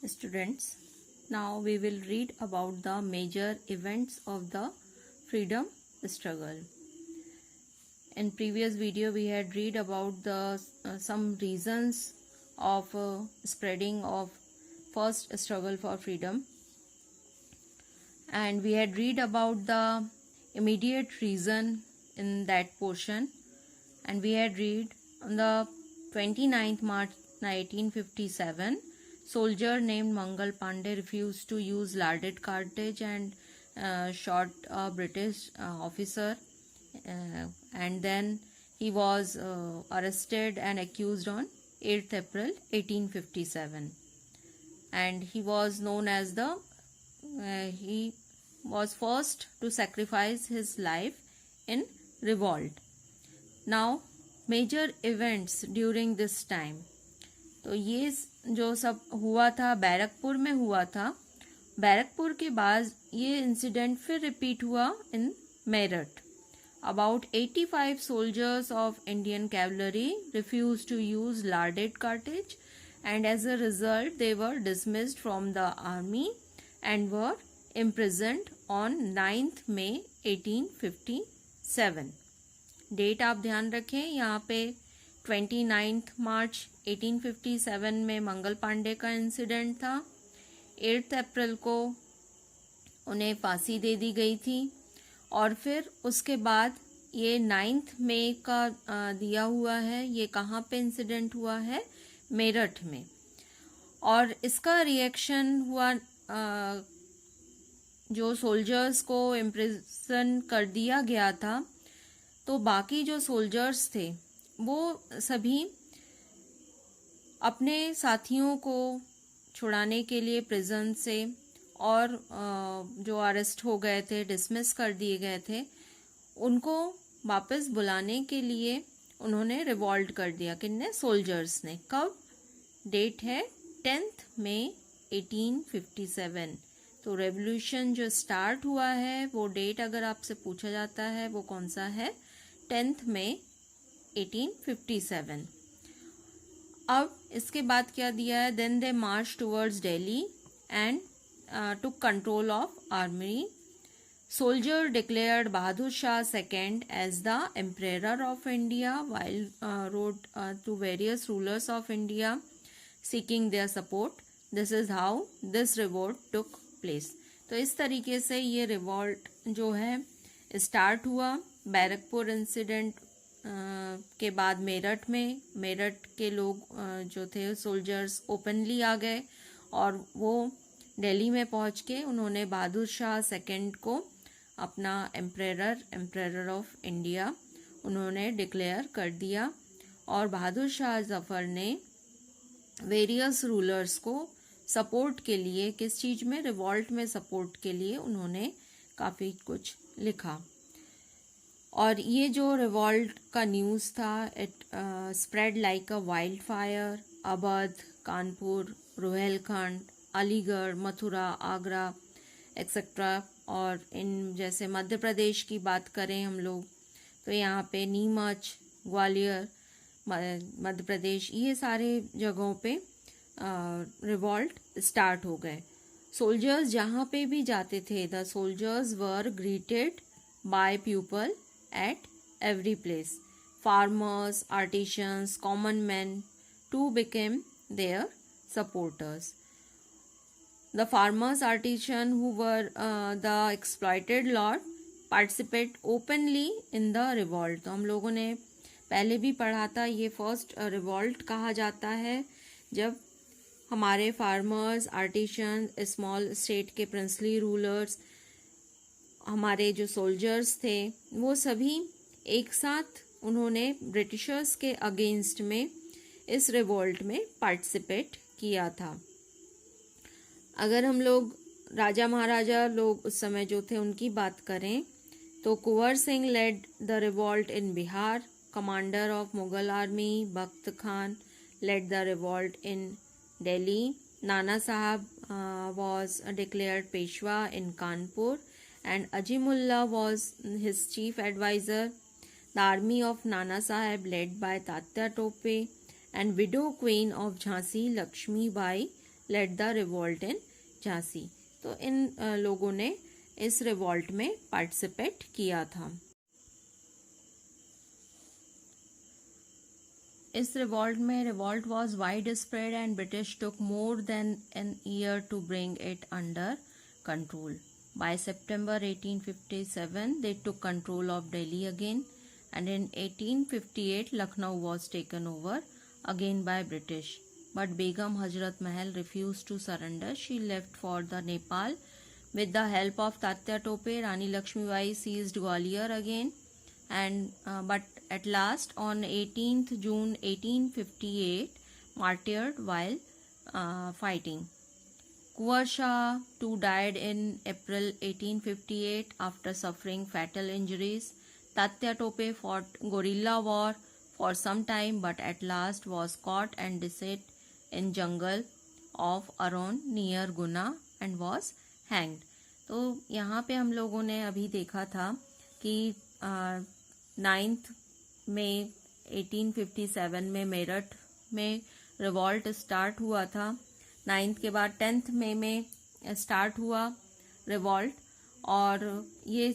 Students, now we will read about the major events of the freedom struggle. In previous video we had read about the some reasons of spreading of first struggle for freedom, and we had read about the immediate reason in that portion, and we had read on the 29th March 1957 soldier named Mangal Pandey refused to use larded cartridge and shot a British officer, and then he was arrested and accused on 8th April 1857, and he was known as he was first to sacrifice his life in revolt. Now major events during this time, तो ये जो सब हुआ था बैरकपुर में हुआ था. बैरकपुर के बाद ये इंसिडेंट फिर रिपीट हुआ इन Meerut. About 85 soldiers of Indian cavalry refused to use larded cartridge, and as a result they were dismissed from the army and were imprisoned on 9th May 1857. Date आप ध्यान रखें, यहाँ पे 29 मार्च 1857 में मंगल पांडे का इंसिडेंट था. 8 अप्रैल को उन्हें फांसी दे दी गई थी, और फिर उसके बाद ये 9 मई का दिया हुआ है. ये कहाँ पे इंसिडेंट हुआ है? मेरठ में. और इसका रिएक्शन हुआ, जो सोल्जर्स को इम्प्रिजन कर दिया गया था, तो बाकी जो सोल्जर्स थे वो सभी अपने साथियों को छुड़ाने के लिए प्रिजन से, और जो अरेस्ट हो गए थे, डिसमिस कर दिए गए थे, उनको वापस बुलाने के लिए उन्होंने रिवॉल्ट कर दिया. किन्ने? सोल्जर्स ने. कब? डेट है 10 मई 1857. तो रेवोल्यूशन जो स्टार्ट हुआ है वो डेट अगर आपसे पूछा जाता है वो कौन सा है? 10 मई 1857. अब इसके बाद क्या दिया है? Then they march towards Delhi and took control of army. Soldier declared Bahadur Shah II as the Emperor of India, while wrote to various rulers of India seeking their support. This is how this revolt took place. तो इस तरीके से ये revolt जो है start हुआ. Barrackpore incident के बाद मेरठ के लोग जो थे सोल्जर्स ओपनली आ गए, और वो दिल्ली में पहुंच के उन्होंने बहादुर शाह सेकंड को अपना एम्परर ऑफ इंडिया उन्होंने डिक्लेयर कर दिया. और बहादुर शाह जफर ने वेरियस रूलर्स को सपोर्ट के लिए, किस चीज़ में? रिवॉल्ट में सपोर्ट के लिए उन्होंने काफ़ी कुछ लिखा. और ये जो रिवॉल्ट का न्यूज़ था, it spread like a wild fire. Awadh, Kanpur, Rohilkhand, Aligarh, Mathura, Agra etcetera. और इन जैसे मध्य प्रदेश की बात करें हम लोग, तो यहाँ पे नीमच, ग्वालियर, मध्य प्रदेश, ये सारे जगहों पे रिवॉल्ट स्टार्ट हो गए. सोल्जर्स जहाँ पे भी जाते थे, the soldiers were greeted by people at every place. Farmers, artisans, common man to became their supporters. The farmers, artisan who were the exploited lot participate openly in the revolt. तो हम लोगों ने पहले भी पढ़ा था, ये फर्स्ट रिवॉल्ट कहा जाता है जब हमारे फार्मर्स, आर्टिशन, स्मॉल स्टेट के प्रिंसली रूलर्स, हमारे जो सोल्जर्स थे, वो सभी एक साथ उन्होंने ब्रिटिशर्स के अगेंस्ट में इस रिवॉल्ट में पार्टिसिपेट किया था. अगर हम लोग राजा महाराजा लोग उस समय जो थे उनकी बात करें, तो Kunwar Singh led the revolt in Bihar. Commander of Mughal army Bakht Khan led the revolt in Delhi. Nana Sahab was declared Peshwa in Kanpur, and Ajimullah was his chief advisor. The army of Nana Sahib led by Tatya Tope and widow queen of Jhansi Lakshmi Bai led the revolt in Jhansi. तो इन लोगों ने इस revolt में participate किया था। इस revolt was widespread and British took more than an year to bring it under control. By September 1857, they took control of Delhi again, and in 1858, Lucknow was taken over again by British. But Begum Hazrat Mahal refused to surrender. She left for the Nepal. With the help of Tatya Tope, Rani Lakshmibai seized Gwalior again, and but at last, on 18th June 1858, martyred while fighting. Kuwar Shah too died in April 1858 after suffering fatal injuries. Tatya Tope fought guerrilla war for some time but at last was caught and disabled in jungle of Aron near Guna and was hanged. तो यहाँ पे हम लोगों ने अभी देखा था कि 9 मई 1857 में मेरठ में रिवॉल्ट स्टार्ट हुआ था। 9 के बाद 10 मई में स्टार्ट हुआ रिवॉल्ट, और ये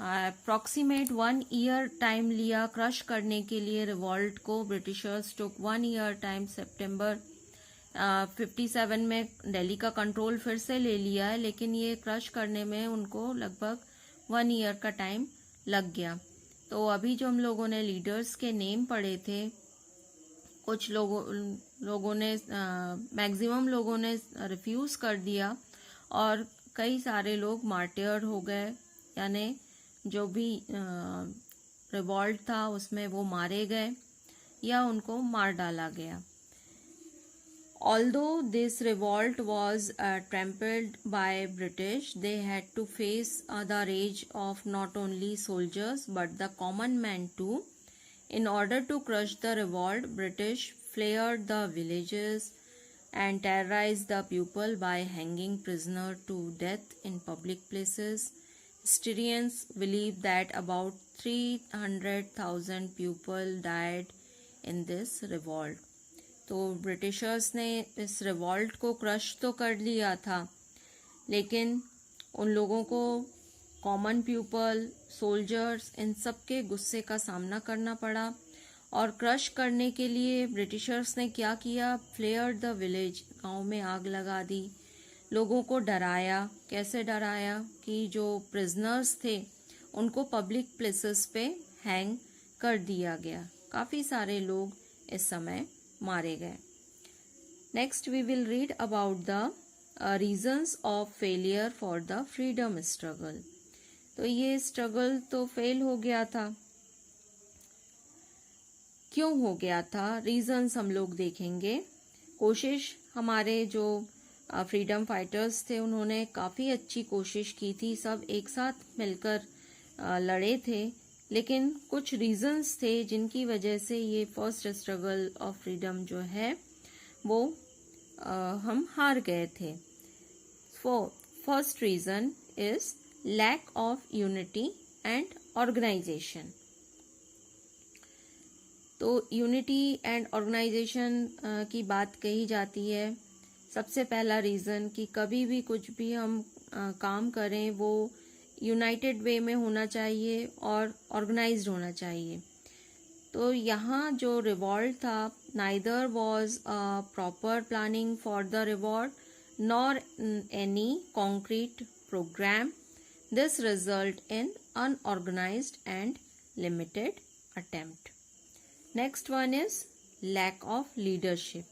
अप्रॉक्सीमेट 1 ईयर टाइम लिया क्रश करने के लिए रिवॉल्ट को। ब्रिटिशर्स टुक 1 ईयर टाइम। सितंबर 57 में दिल्ली का कंट्रोल फिर से ले लिया है, लेकिन ये क्रश करने में उनको लगभग 1 ईयर का टाइम लग गया। तो अभी जो हम लोगों ने लीडर्स के नेम पढ़े थे, कुछ लोगों ने मैक्सिमम लोगों ने रिफ्यूज कर दिया और कई सारे लोग मार्टियर हो गए, यानी जो भी रिवॉल्ट था उसमें वो मारे गए या उनको मार डाला गया। Although this revolt was trampled by British, they had to face the rage of not only soldiers but the common man too. In order to crush the revolt, British flared the villages and terrorized the people by hanging prisoners to death in public places. Historians believe that about 300,000 people died in this revolt. तो Britishers ने इस revolt को crush तो कर लिया था, लेकिन उन लोगों को, कॉमन पीपल, सोल्जर्स, इन सब के गुस्से का सामना करना पड़ा। और क्रश करने के लिए ब्रिटिशर्स ने क्या किया? फ्लेयर द विलेज, गांव में आग लगा दी, लोगों को डराया। कैसे डराया? कि जो प्रिजनर्स थे उनको पब्लिक प्लेसेस पे हैंग कर दिया गया। काफ़ी सारे लोग इस समय मारे गए। Next we will read about the reasons of failure for the freedom struggle. तो ये स्ट्रगल तो फेल हो गया था। क्यों हो गया था? रीजंस हम लोग देखेंगे। कोशिश हमारे जो फ्रीडम फाइटर्स थे उन्होंने काफ़ी अच्छी कोशिश की थी, सब एक साथ मिलकर लड़े थे, लेकिन कुछ रीजंस थे जिनकी वजह से ये फर्स्ट स्ट्रगल ऑफ फ्रीडम जो है वो हम हार गए थे। First reason is lack of unity and organisation. तो यूनिटी एंड ऑर्गेनाइजेशन की बात कही जाती है। सबसे पहला रीज़न कि कभी भी कुछ भी हम काम करें वो यूनाइटेड वे में होना चाहिए और ऑर्गेनाइज्ड होना चाहिए। तो यहाँ जो रिवॉल्ट था, neither was a proper planning for the revolt nor any concrete programme. This result in unorganised and limited attempt. Next one is lack of leadership.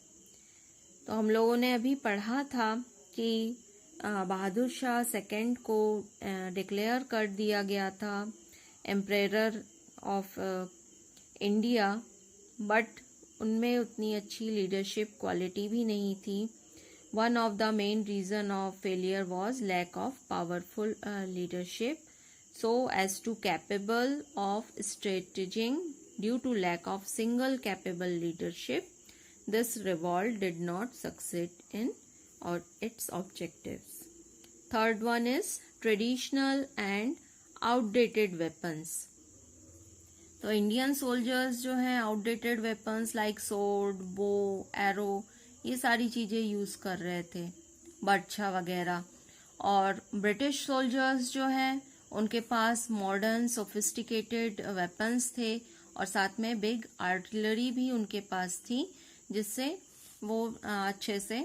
तो हम लोगों ने अभी पढ़ा था कि बहादुर शाह सेकंड को डिक्लेयर कर दिया गया था एम्परर ऑफ इंडिया, बट उनमें उतनी अच्छी लीडरशिप क्वालिटी भी नहीं थी। One of the main reason of failure was lack of powerful leadership so as to capable of strategising. Due to lack of single capable leadership, this revolt did not succeed in its objectives. Third one is traditional and outdated weapons. तो Indian soldiers जो हैं outdated weapons like sword, बो, arrow, ये सारी चीज़ें use कर रहे थे, बर्छा वगैरह। और ब्रिटिश सोल्जर्स जो हैं उनके पास मॉडर्न सोफिस्टिकेटेड वेपन्स थे और साथ में बिग आर्टिलरी भी उनके पास थी, जिससे वो अच्छे से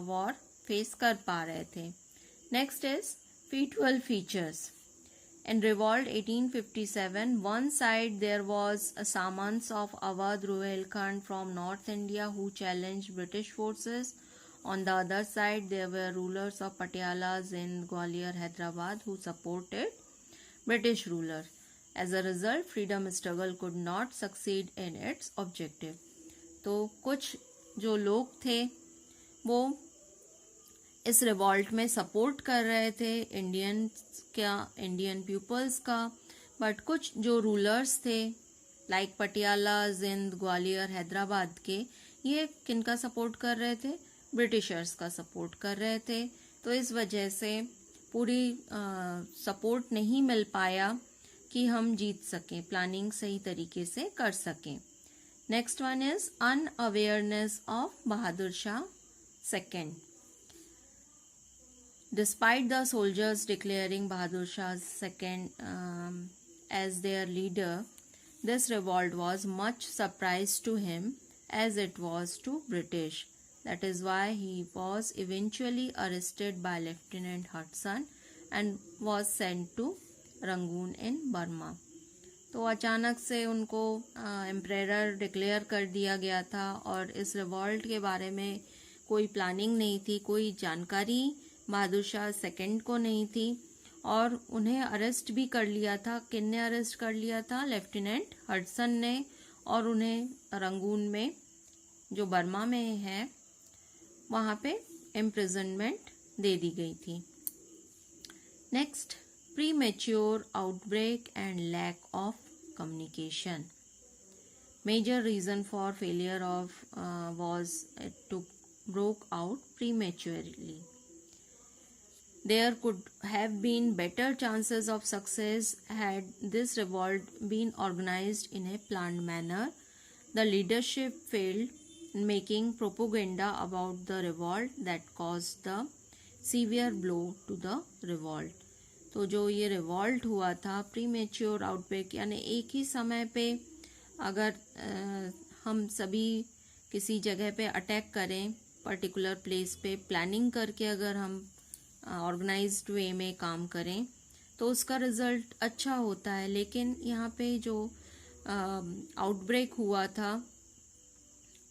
वॉर फेस कर पा रहे थे। Next is feudal features. In revolt 1857, one side there was a Samans of Awadh Rohilkhand from North India who challenged British forces. On the other side, there were rulers of Patialas in Gwalior, Hyderabad who supported British ruler. As a result, freedom struggle could not succeed in its objective. तो कुछ जो लोग थे वो इस revolt में support कर रहे थे इंडियन पीपल्स का, बट कुछ जो रूलर्स थे लाइक पटियाला, जिंद, ग्वालियर, हैदराबाद के, ये किनका सपोर्ट कर रहे थे? ब्रिटिशर्स का सपोर्ट कर रहे थे। तो इस वजह से पूरी सपोर्ट नहीं मिल पाया कि हम जीत सकें, प्लानिंग सही तरीके से कर सकें। Next one is unawareness of Bahadur Shah second. Despite the soldiers declaring Bahadur Shah II as their leader, this revolt was much surprise to him as it was to British. That is why he was eventually arrested by Lieutenant Hudson and was sent to Rangoon in Burma. तो अचानक से उनको emperor declare कर दिया गया था और इस रिवॉल्ट के बारे में कोई प्लानिंग नहीं थी, कोई जानकारी बहादुर शाह सेकंड को नहीं थी और उन्हें अरेस्ट भी कर लिया था। किसने अरेस्ट कर लिया था? लेफ्टिनेंट हडसन ने, और उन्हें रंगून में जो बर्मा में है वहाँ पे इम्प्रिजनमेंट दे दी गई थी। Next, premature outbreak and lack of communication. Major reason for failure of was it to broke out prematurely. There could have been better chances of success had this revolt been organized in a planned manner. The leadership failed in making propaganda about the revolt that caused the severe blow to the revolt. तो जो ये revolt हुआ था, premature outbreak, यानी एक ही समय पे अगर हम सभी किसी जगह पे अटैक करें, पर्टिकुलर प्लेस पे प्लानिंग करके अगर हम ऑर्गेनाइज्ड वे में काम करें तो उसका रिजल्ट अच्छा होता है। लेकिन यहाँ पे जो आउटब्रेक हुआ था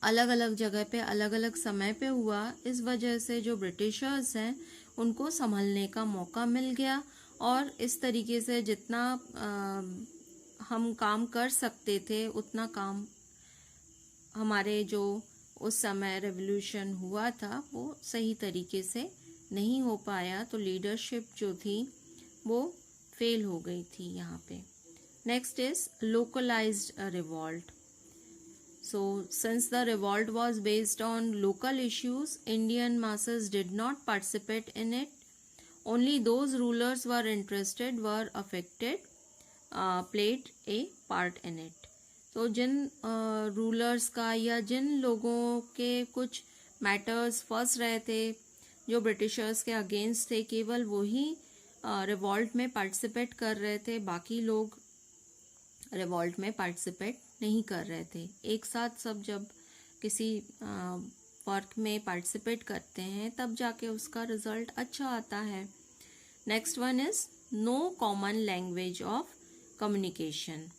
अलग अलग जगह पे अलग अलग समय पे हुआ, इस वजह से जो ब्रिटिशर्स हैं उनको संभलने का मौका मिल गया और इस तरीके से जितना हम काम कर सकते थे उतना काम हमारे जो उस समय रेवोल्यूशन हुआ था वो सही तरीके से नहीं हो पाया। तो लीडरशिप जो थी वो फेल हो गई थी यहाँ पे। Next is localised revolt. So, since the revolt was based on local issues, Indian masses did not participate in it. Only those rulers were interested, were affected, played a part in it. तो जिन rulers का या जिन लोगों के कुछ matters फंस रहे थे, जो ब्रिटिशर्स के अगेंस्ट थे, केवल वही रिवॉल्ट में पार्टिसिपेट कर रहे थे, बाकी लोग रिवॉल्ट में पार्टिसिपेट नहीं कर रहे थे। एक साथ सब जब किसी वर्क में पार्टिसिपेट करते हैं तब जाके उसका रिजल्ट अच्छा आता है। Next one is no common language of communication.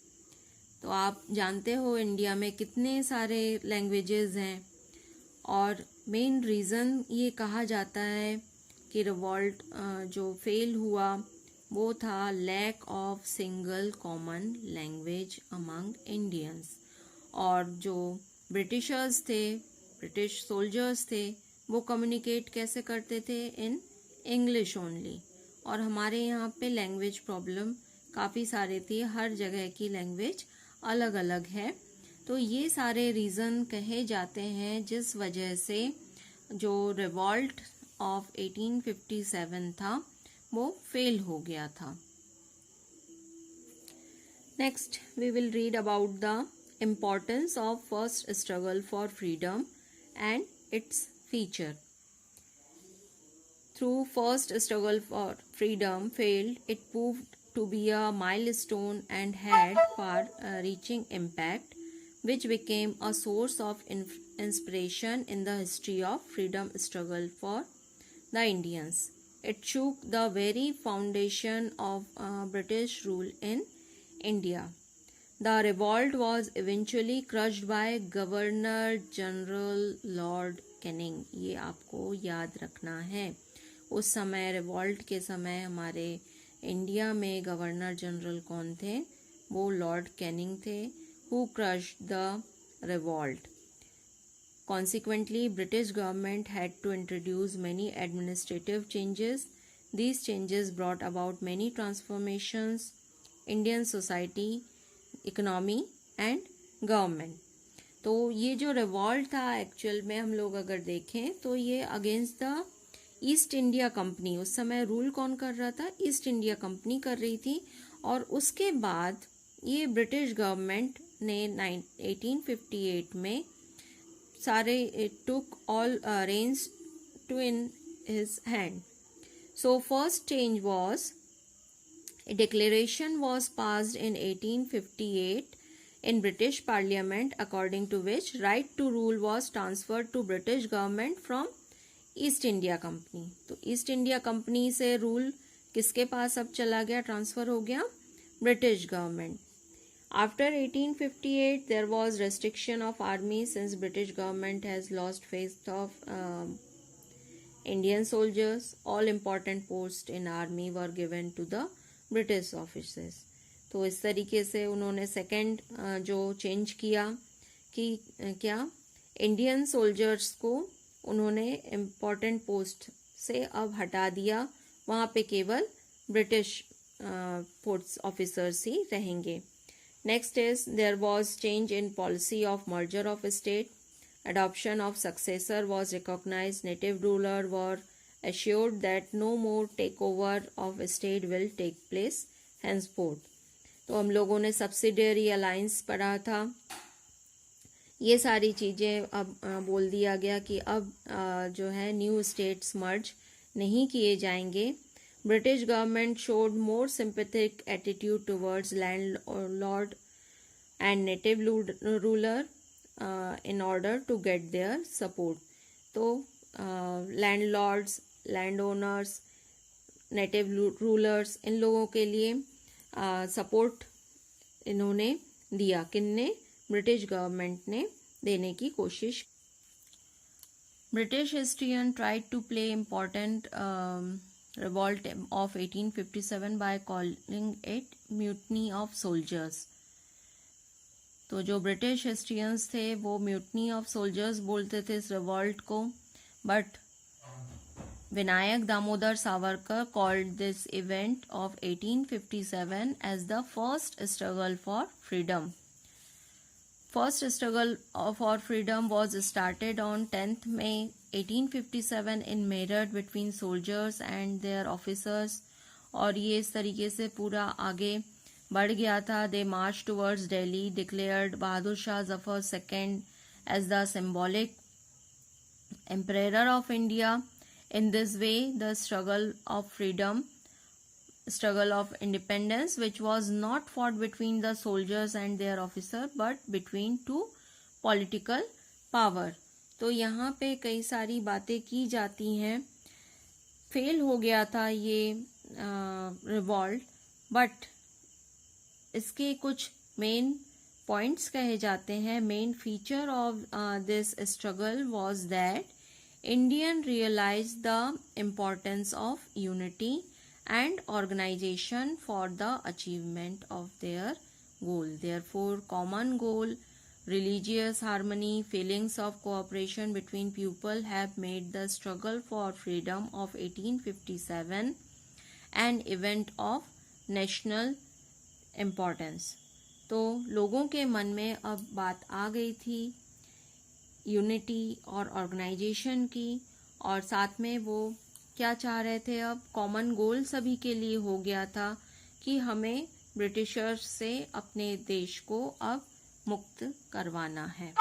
तो आप जानते हो इंडिया में कितने सारे लैंग्वेजेस हैं और मेन रीज़न ये कहा जाता है कि रिवॉल्ट जो फेल हुआ वो था lack of single common language among Indians. और जो ब्रिटिशर्स थे, ब्रिटिश सोल्जर्स थे, वो कम्युनिकेट कैसे करते थे? In English only. और हमारे यहाँ पे लैंग्वेज प्रॉब्लम काफ़ी सारे थी, हर जगह की लैंग्वेज अलग अलग है. तो ये सारे रीज़न कहे जाते हैं जिस वजह से जो रिवॉल्ट ऑफ 1857 था वो फेल हो गया था. Next we will read about the importance of first struggle for freedom and its feature. Through first struggle for freedom failed, it proved to be a milestone and had far-reaching impact, which became a source of inspiration in the history of freedom struggle for the Indians. It shook the very foundation of British rule in India. The revolt was eventually crushed by Governor General Lord Canning. ये आपको याद रखना है. उस समय revolt के समय हमारे इंडिया में गवर्नर जनरल कौन थे? वो लॉर्ड कैनिंग थे, who crushed the revolt. Consequently, British government had to introduce many administrative changes. These changes brought about many transformations, Indian society, economy and government. तो ये जो रिवॉल्ट था एक्चुअल में हम लोग अगर देखें तो ये against the east India company, उस समय रूल कौन कर रहा था? ईस्ट इंडिया कंपनी कर रही थी. और उसके बाद ये ब्रिटिश गवर्नमेंट ने 1858 में सारे took all range to in his hand. So first change was a declaration was passed in 1858 in British Parliament, according to which right to rule was transferred to British government from East India company. तो East India company से rule किसके पास अब चला गया, transfer हो गया? British government. After 1858 there was restriction of army since British government has lost faith of Indian soldiers. All important post in army were given to the British officers. तो इस तरीके से उन्होंने सेकेंड जो चेंज किया कि क्या इंडियन सोल्जर्स को उन्होंने इम्पॉर्टेंट पोस्ट से अब हटा दिया, वहाँ पे केवल ब्रिटिश फोर्स ऑफिसर्स ही रहेंगे. Next is there was change in policy of merger of state. Adoption of successor was recognised. Native ruler were assured that no more takeover of state will take place henceforth. तो हम लोगों ने subsidiary alliance पढ़ा था. ये सारी चीज़ें अब बोल दिया गया कि अब जो है न्यू स्टेट्स मर्ज नहीं किए जाएंगे. British government showed more sympathetic attitude towards landlord and native ruler in order to get their support. तो landlords, landowners, native rulers, इन लोगों के लिए सपोर्ट इन्होंने दिया. किनने? ब्रिटिश गवर्नमेंट ने देने की कोशिश. British historian tried to play important revolt of 1857 by calling it mutiny of soldiers. तो जो ब्रिटिश हिस्ट्रियंस थे वो म्यूटनी ऑफ सोल्जर्स बोलते थे इस रिवॉल्ट को. But Vinayak Damodar Savarkar called this event of 1857 as the first struggle for freedom. First struggle for freedom was started on 10th May 1857 in Meerut between soldiers and their officers. और ये इस तरीके से पूरा आगे बढ़ गया था. They marched towards Delhi, declared Bahadur Shah Zafar II as the symbolic emperor of India. In this way, the struggle of freedom, struggle of independence, which was not fought between the soldiers and their officer, but between two political power. तो यहाँ पे कई सारी बातें की जाती हैं. Fail हो गया था ये रिवॉल्ट, बट इसके कुछ मेन पॉइंट्स कहे जाते हैं. Main feature of this struggle was that Indian realized the importance of unity and organization for the achievement of their goal. Therefore, common goal, religious harmony, feelings of cooperation between people have made the struggle for freedom of 1857 an event of national importance. तो लोगों के मन में अब बात आ गई थी unity और ऑर्गेनाइजेशन की, और साथ में वो क्या चाह रहे थे, अब कॉमन गोल सभी के लिए हो गया था कि हमें ब्रिटिशर्स से अपने देश को अब मुक्त करवाना है.